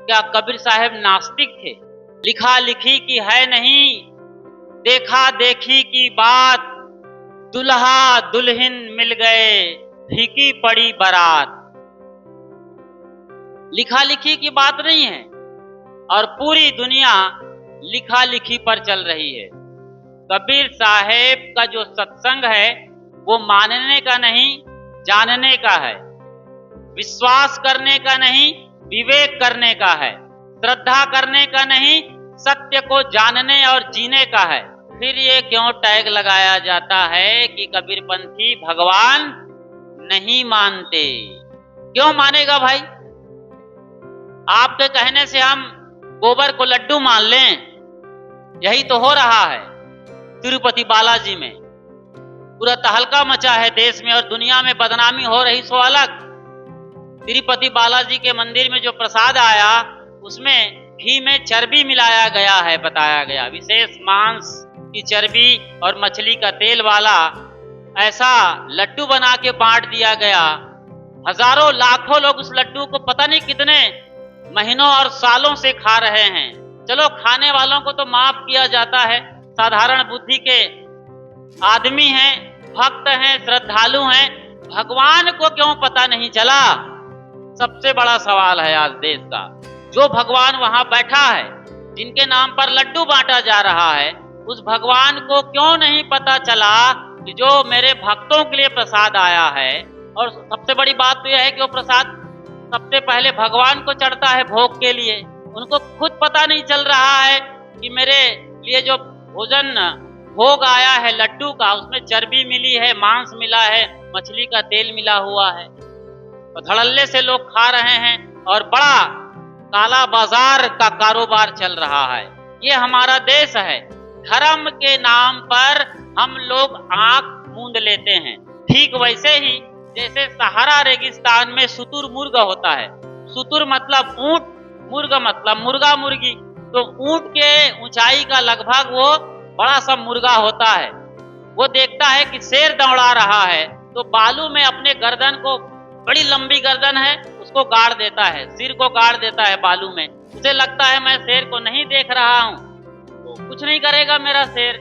क्या कबीर साहब नास्तिक थे? लिखा लिखी की है नहीं, देखा देखी की बात, दुल्हा दुल्हन मिल गए, फीकी पड़ी बारात। लिखा लिखी की बात नहीं है और पूरी दुनिया लिखा लिखी पर चल रही है। कबीर साहेब का जो सत्संग है वो मानने का नहीं, जानने का है। विश्वास करने का नहीं, विवेक करने का है। श्रद्धा करने का नहीं, सत्य को जानने और जीने का है। फिर ये क्यों टैग लगाया जाता है कि कबीरपंथी भगवान नहीं मानते? क्यों मानेगा भाई? आपके कहने से हम गोबर को लड्डू मान लें? यही तो हो रहा है तिरुपति बालाजी में। पूरा तहलका मचा है देश में और दुनिया में, बदनामी हो रही सो अलग। तिरुपति बालाजी के मंदिर में जो प्रसाद आया उसमें घी में चर्बी मिलाया गया है, बताया गया। विशेष मांस की चर्बी और मछली का तेल वाला ऐसा लड्डू बना के बांट दिया गया। हजारों लाखों लोग उस लड्डू को पता नहीं कितने महीनों और सालों से खा रहे हैं। चलो, खाने वालों को तो माफ किया जाता है, साधारण बुद्धि के आदमी हैं, भक्त हैं, श्रद्धालु हैं। भगवान को क्यों पता नहीं चला? सबसे बड़ा सवाल है आज देश का। जो भगवान वहां बैठा है, जिनके नाम पर लड्डू बांटा जा रहा है, उस भगवान को क्यों नहीं पता चला कि जो मेरे भक्तों के लिए प्रसाद आया है। और सबसे बड़ी बात तो यह है कि वो प्रसाद सबसे पहले भगवान को चढ़ता है भोग के लिए। उनको खुद पता नहीं चल रहा है कि मेरे लिए जो भोजन भोग आया है लड्डू का, उसमें चर्बी मिली है, मांस मिला है, मछली का तेल मिला हुआ है। तो धड़ल्ले से लोग खा रहे हैं और बड़ा काला बाजार का कारोबार चल रहा है। ये हमारा देश है। धर्म के नाम पर हम लोग आंख मूंद लेते हैं। ठीक वैसे ही जैसे सहारा रेगिस्तान में शुतुर मुर्ग होता है। शुतुर मतलब ऊंट, मुर्ग मतलब मुर्गा मुर्गी। तो ऊंट के ऊंचाई का लगभग वो बड़ा सा मुर्गा होता है। वो देखता है कि शेर दौड़ा रहा है तो बालू में अपने गर्दन को, बड़ी लंबी गर्दन है, उसको गाड़ देता है, सिर को गाड़ देता है बालू में। उसे लगता है मैं शेर को नहीं देख रहा हूं, तो कुछ नहीं करेगा मेरा शेर।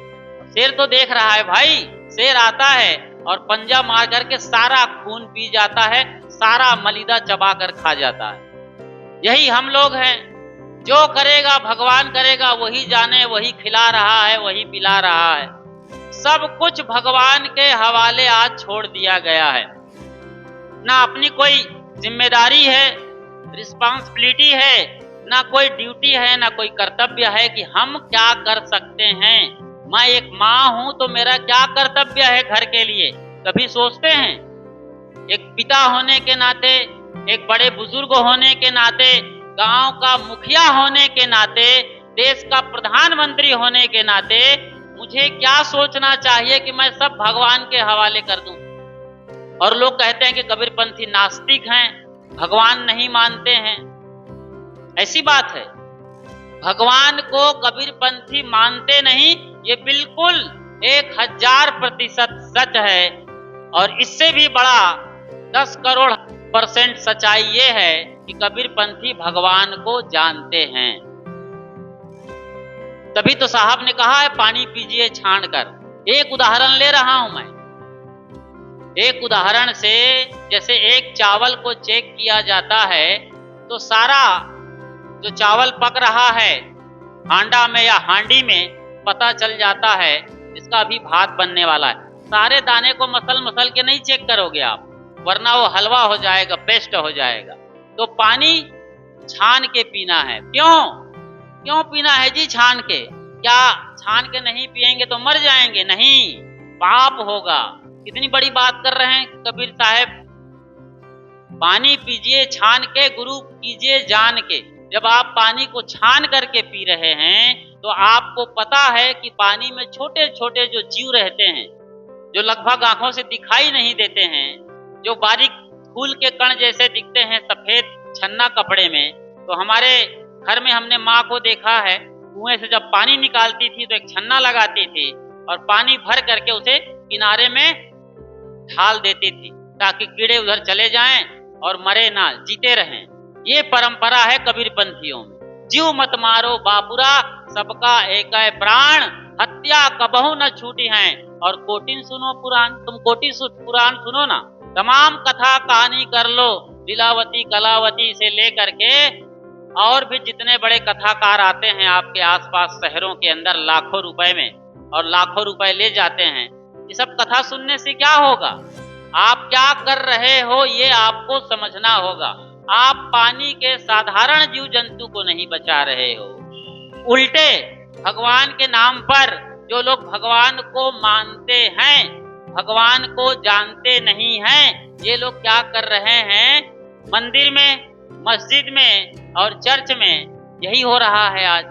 शेर तो देख रहा है भाई। शेर आता है और पंजा मार करके सारा खून पी जाता है, सारा मलिदा चबा कर खा जाता है। यही हम लोग हैं। जो करेगा भगवान करेगा, वही जाने, वही खिला रहा है, वही पिला रहा है। सब कुछ भगवान के हवाले आज छोड़ दिया गया है। ना अपनी कोई जिम्मेदारी है, रिस्पांसिबिलिटी है, ना कोई ड्यूटी है, ना कोई कर्तव्य है कि हम क्या कर सकते हैं। मैं एक माँ हूं तो मेरा क्या कर्तव्य है घर के लिए? कभी सोचते हैं? एक पिता होने के नाते, एक बड़े बुजुर्ग होने के नाते, गांव का मुखिया होने के नाते, देश का प्रधानमंत्री होने के नाते मुझे क्या सोचना चाहिए कि मैं सब भगवान के हवाले कर दूं। और लोग कहते हैं कि कबीरपंथी नास्तिक हैं, भगवान नहीं मानते हैं। ऐसी बात है। भगवान को कबीरपंथी मानते नहीं, ये बिल्कुल 1000% सच है। और इससे भी बड़ा 10 करोड़% सच्चाई ये है कि कबीरपंथी भगवान को जानते हैं। तभी तो साहब ने कहा है पानी पीजिए छान कर। एक उदाहरण ले रहा हूं मैं। एक उदाहरण से, जैसे एक चावल को चेक किया जाता है तो सारा जो चावल पक रहा है हांडा में या हांडी में, पता चल जाता है इसका अभी भात बनने वाला है। सारे दाने को मसल मसल के नहीं चेक करोगे आप, वरना वो हलवा हो जाएगा, पेस्ट हो जाएगा। तो पानी छान के पीना है। क्यों पीना है जी छान के? क्या छान के नहीं पिएंगे तो मर जाएंगे? नहीं, पाप होगा। कितनी बड़ी बात कर रहे हैं कबीर साहब। पानी पीजिए छान के, गुरु कीजिए जान के। जब आप पानी को छान करके पी रहे हैं तो आपको पता है कि पानी में छोटे छोटे जो जीव रहते हैं, जो लगभग आंखों से दिखाई नहीं देते हैं, जो बारीक फूल के कण जैसे दिखते हैं सफेद छन्ना कपड़े में। तो हमारे घर में हमने माँ को देखा है, कुएं से जब पानी निकालती थी तो एक छन्ना लगाती थी और पानी भर करके उसे किनारे में ढाल देती थी ताकि कीड़े उधर चले जाएं और मरे ना, जीते रहें। ये परंपरा है कबीर पंथियों में। जीव मत मारो बापुरा, सबका एक है प्राण, हत्या कबहू न छूटी है। और कोटिन सुनो पुराण, तुम कोटि पुराण सुनो ना, तमाम कथा कहानी कर लो, लीलावती कलावती से लेकर के और भी जितने बड़े कथाकार आते हैं आपके आसपास शहरों के अंदर लाखों रुपए में, और लाखों रुपए ले जाते हैं। ये सब कथा सुनने से क्या होगा? आप क्या कर रहे हो ये आपको समझना होगा। आप पानी के साधारण जीव जंतु को नहीं बचा रहे हो। उल्टे भगवान के नाम पर जो लोग भगवान को मानते हैं, भगवान को जानते नहीं हैं, ये लोग क्या कर रहे हैं? मंदिर में, मस्जिद में और चर्च में यही हो रहा है आज।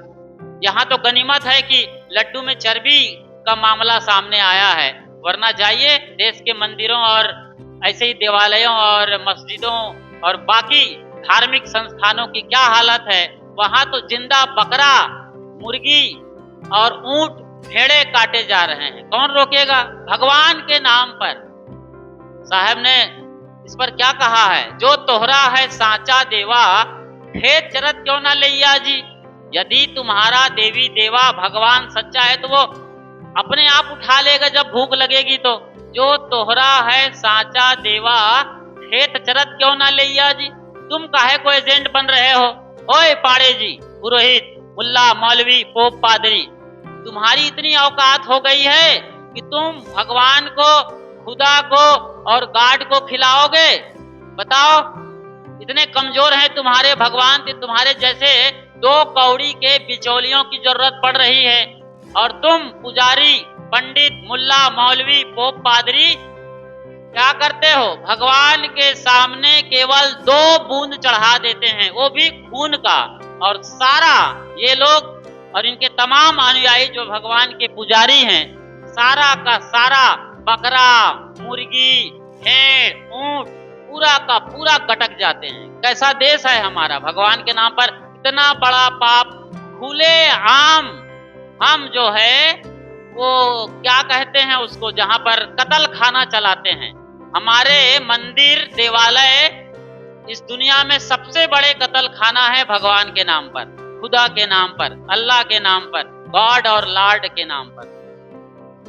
यहाँ तो गनीमत है कि लड्डू में चर्बी का मामला सामने आया है, वरना जाइए देश के मंदिरों और ऐसे ही देवालयों और मस्जिदों और बाकी धार्मिक संस्थानों की क्या हालत है। वहां तो जिंदा बकरा, मुर्गी और ऊंट, भेड़े काटे जा रहे हैं। कौन रोकेगा? भगवान के नाम पर। साहब ने इस पर क्या कहा है? जो तोहरा है सांचा देवा, खेत चरत क्यों ना लैया जी। यदि तुम्हारा देवी देवा भगवान सच्चा है तो वो अपने आप उठा लेगा जब भूख लगेगी तो। जो तोहरा है सांचा देवा, खेत चरत क्यों ना लैया जी। तुम काहे को एजेंट बन रहे हो? ओए पाड़े जी, पुरोहित, मुल्ला, मौलवी, पोप, पादरी, तुम्हारी इतनी औकात हो गई है कि तुम भगवान को, खुदा को और गाड को खिलाओगे? बताओ, इतने कमजोर हैं तुम्हारे भगवान कि तुम्हारे जैसे 2 कौड़ी के बिचौलियों की जरूरत पड़ रही है। और तुम पुजारी, पंडित, मुल्ला, मौलवी, पोप, पादरी क्या करते हो? भगवान के सामने केवल 2 बूंद चढ़ा देते हैं, वो भी खून का। और सारा ये लोग और इनके तमाम अनुयायी जो भगवान के पुजारी हैं, सारा का सारा बकरा, मुर्गी, भेड़, ऊंट पूरा का पूरा गटक जाते हैं। कैसा देश है हमारा? भगवान के नाम पर इतना बड़ा पाप खुले आम। हम जो है वो क्या कहते हैं उसको, जहां पर कत्ल खाना चलाते हैं। हमारे मंदिर, देवालय इस दुनिया में सबसे बड़े कत्ल खाना है भगवान के नाम पर, खुदा के नाम पर, अल्लाह के नाम पर, गॉड और लॉर्ड के नाम पर।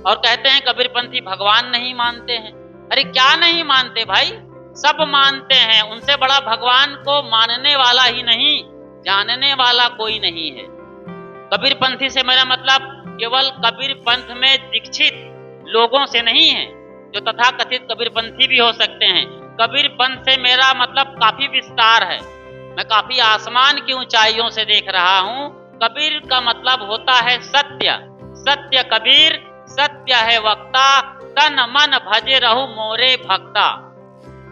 और कहते हैं कबीरपंथी भगवान नहीं मानते हैं। अरे क्या नहीं मानते भाई? सब मानते हैं। उनसे बड़ा भगवान को मानने वाला ही नहीं, जानने वाला कोई नहीं है। कबीरपंथी से मेरा मतलब केवल कबीर पंथ में दीक्षित लोगों से नहीं है, जो तथाकथित कबीरपंथी भी हो सकते हैं। कबीर पंथ से मेरा मतलब काफी विस्तार है। मैं काफी आसमान की ऊंचाइयों से देख रहा हूँ। कबीर का मतलब होता है सत्य। सत्य कबीर, सत्य है वक्ता, तन मन भजे रहु मोरे भक्ता।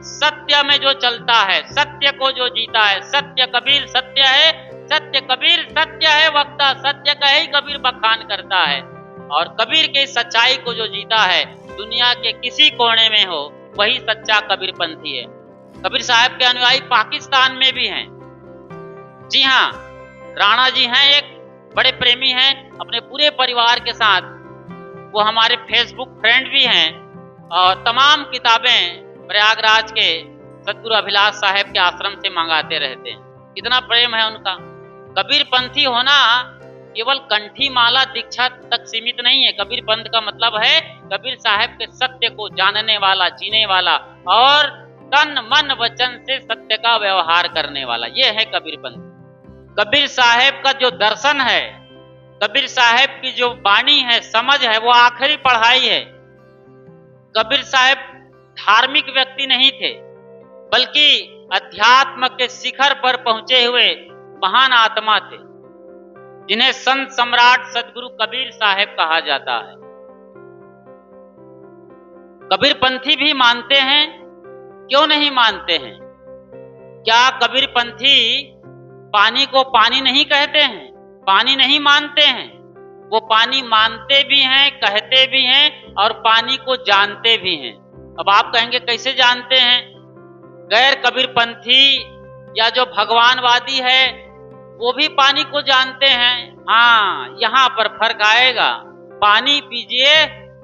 सत्य में जो चलता है, सत्य को जो जीता है, सत्य कबीर सत्य है, सत्य कबीर सत्य है वक्ता। सत्य का ही कबीर बखान करता है। और कबीर के सच्चाई को जो जीता है, दुनिया के किसी कोने में हो, वही सच्चा कबीरपंथी है। कबीर साहब के अनुयायी पाकिस्तान में भी हैं। जी हाँ, राणा जी हैं, एक बड़े प्रेमी हैं अपने पूरे परिवार के साथ। वो हमारे फेसबुक फ्रेंड भी हैं और तमाम किताबें प्रयागराज के सतगुरु अभिलाष साहब के आश्रम से मंगाते रहते हैं। कितना प्रेम है उनका। कबीरपंथी होना केवल कंठी माला दीक्षा तक सीमित नहीं है। कबीर पंथ का मतलब है कबीर साहब के सत्य को जानने वाला, जीने वाला और तन मन वचन से सत्य का व्यवहार करने वाला। ये है कबीर पंथ। कबीर साहब का जो दर्शन है, कबीर साहब की जो वाणी है, समझ है, वो आखिरी पढ़ाई है। कबीर साहब धार्मिक व्यक्ति नहीं थे, बल्कि अध्यात्म के शिखर पर पहुंचे हुए महान आत्मा थे, जिन्हें संत सम्राट सदगुरु कबीर साहब कहा जाता है। कबीरपंथी भी मानते हैं, क्यों नहीं मानते हैं? क्या कबीरपंथी पानी को पानी नहीं कहते हैं, पानी नहीं मानते हैं? वो पानी मानते भी हैं, कहते भी हैं और पानी को जानते भी हैं। अब आप कहेंगे कैसे जानते हैं? गैर कबीरपंथी या जो भगवानवादी है वो भी पानी को जानते हैं। हाँ, यहाँ पर फर्क आएगा। पानी पीजिए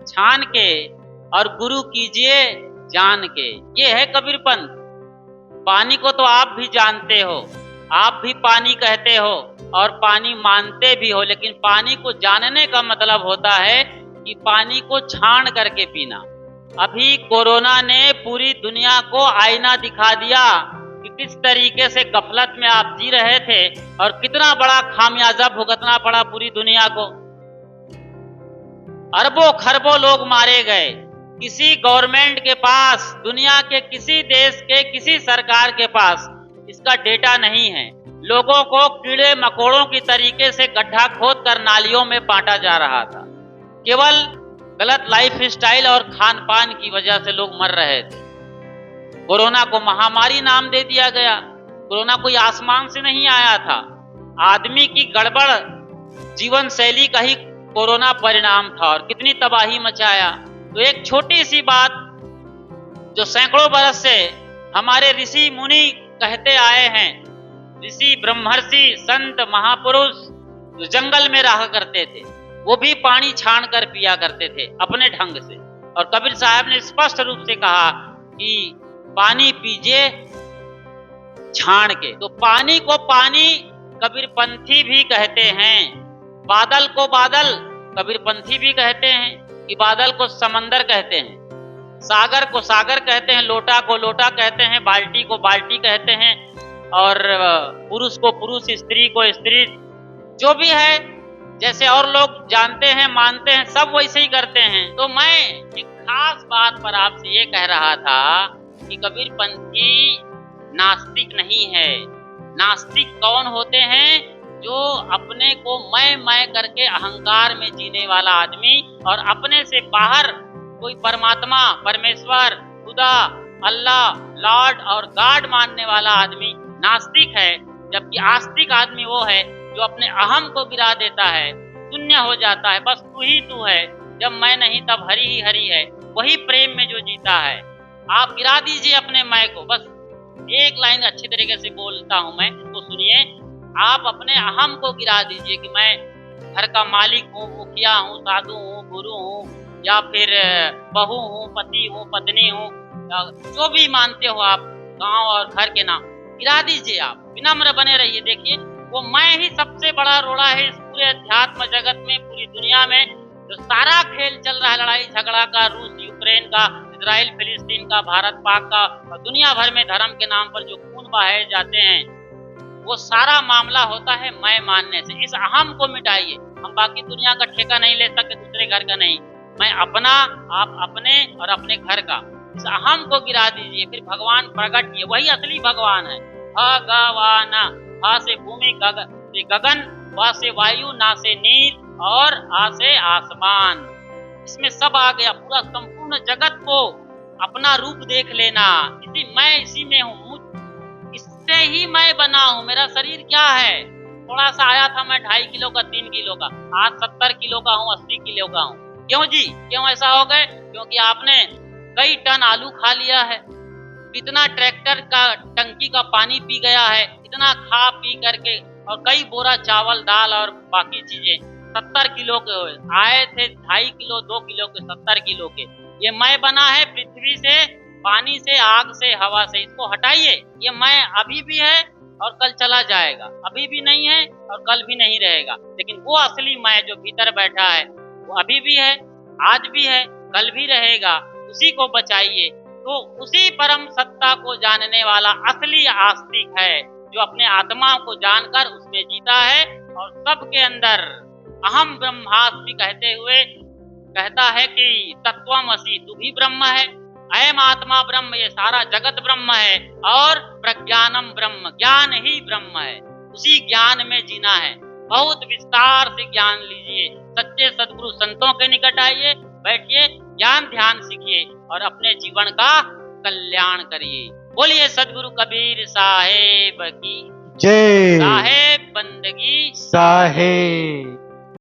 छान के और गुरु कीजिए जान के। ये है कबीरपंथ। पानी को तो आप भी जानते हो, आप भी पानी कहते हो और पानी मानते भी हो, लेकिन पानी को जानने का मतलब होता है कि पानी को छान करके पीना। अभी कोरोना ने पूरी दुनिया को आईना दिखा दिया कि किस तरीके से गफलत में आप जी रहे थे और कितना बड़ा खामियाजा भुगतना पड़ा पूरी दुनिया को। अरबों खरबों लोग मारे गए। किसी गवर्नमेंट के पास, दुनिया के किसी देश के किसी सरकार के पास इसका डेटा नहीं है। लोगों को कीड़े मकोड़ों की तरीके से गड्ढा खोद कर नालियों में बांटा जा रहा था। केवल गलत लाइफ स्टाइल और खान पान की वजह से लोग मर रहे थे। कोरोना को महामारी नाम दे दिया गया। कोरोना कोई आसमान से नहीं आया था, आदमी की गड़बड़ जीवन शैली का ही कोरोना परिणाम था और कितनी तबाही मचाया। तो एक छोटी सी बात जो सैकड़ों बरस से हमारे ऋषि मुनि कहते आए हैं, ऋषि ब्रह्मर्षि संत महापुरुष जो जंगल में रहा करते थे, वो भी पानी छान कर पिया करते थे अपने ढंग से। और कबीर साहब ने स्पष्ट रूप से कहा कि पानी पीजिए छान के। तो पानी को पानी कबीरपंथी भी कहते हैं, बादल को बादल कबीरपंथी भी कहते हैं कि बादल को समंदर कहते हैं, सागर को सागर कहते हैं, लोटा को लोटा कहते हैं, बाल्टी को बाल्टी कहते हैं, और पुरुष को पुरुष, स्त्री को स्त्री, जो भी है जैसे और लोग जानते हैं मानते हैं सब वैसे ही करते हैं। तो मैं एक खास बात पर आपसे ये कह रहा था कि कबीरपंथी नास्तिक नहीं है। नास्तिक कौन होते हैं? जो अपने को मैं करके अहंकार में जीने वाला आदमी और अपने से बाहर कोई परमात्मा, परमेश्वर, खुदा, अल्लाह, लॉर्ड और गॉड मानने वाला आदमी नास्तिक है। जबकि आस्तिक आदमी वो है जो अपने अहम को गिरा देता है, शून्य हो जाता है, बस तू ही तू है, जब मैं नहीं तब हरि ही हरि है, वही प्रेम में जो जीता है। आप गिरा दीजिए अपने मैं को, बस एक लाइन अच्छी तरीके से बोलता हूं मैं तो सुनिए। आप अपने अहम को गिरा दीजिए कि मैं घर का मालिक हूँ, मुखिया हूँ, साधु हूँ, गुरु हूँ, या फिर बहू हूँ, पति हूँ, पत्नी हूँ, जो भी मानते हो आप, गांव और घर के नाम गिरा दीजिए। आप विनम्र बने रहिए। देखिए वो मैं ही सबसे बड़ा रोड़ा है इस पूरे अध्यात्म जगत में, पूरी दुनिया में। जो सारा खेल चल रहा है, लड़ाई झगड़ा का, रूस यूक्रेन का, इजराइल फिलिस्तीन का, भारत पाक का, और दुनिया भर में धर्म के नाम पर जो खून बहाए जाते हैं, वो सारा मामला होता है मैं मानने से। इस अहम को मिटाइए। हम बाकी दुनिया का ठेका नहीं ले सकते, दूसरे घर का नहीं, मैं अपना, आप अपने और अपने घर का। इस अहम को गिरा दीजिए, फिर भगवान प्रकट किए, वही असली भगवान है। भगवान, हा से भूमि से गगन, वा से वायु, ना से नील और आ से आसमान। इसमें सब आ गया, पूरा संपूर्ण जगत को अपना रूप देख लेना। इसी में हूँ, इससे ही मैं बना हूँ। मेरा शरीर क्या है? थोड़ा सा आया था मैं 2.5 किलो का, 3 किलो का, आज 70 किलो का हूँ, 80 किलो का हूँ। क्यों जी? क्यों ऐसा हो गए? क्योंकि आपने कई टन आलू खा लिया है, इतना ट्रैक्टर का टंकी का पानी पी गया है, इतना खा पी करके, और कई बोरा चावल, दाल और बाकी चीजें। 70 किलो के आए थे, 2.5 किलो, 2 किलो के, 70 किलो के। ये मैं बना है पृथ्वी से, पानी से, आग से, हवा से। इसको हटाइए। ये मैं अभी भी है और कल चला जाएगा, अभी भी नहीं है और कल भी नहीं रहेगा। लेकिन वो असली मैं जो भीतर बैठा है, वो अभी भी है, आज भी है, कल भी रहेगा। उसी को बचाइए। तो उसी परम सत्ता को जानने वाला असली आस्तिक है, जो अपने आत्मा को जानकर उसमें जीता है और सबके अंदर अहम ब्रह्मास्मि कहते हुए कहता है कि तत्वमसि, तू भी ब्रह्म है, अयम आत्मा ब्रह्म, ये सारा जगत ब्रह्म है, और प्रज्ञानम ब्रह्म, ज्ञान ही ब्रह्म है। उसी ज्ञान में जीना है। बहुत विस्तार से ज्ञान लीजिए, सच्चे सद्गुरु संतों के निकट आइए, बैठिए, ज्ञान ध्यान सीखिए और अपने जीवन का कल्याण करिए। बोलिए सद्गुरु कबीर साहेब की जय। साहेब बंदगी साहेब।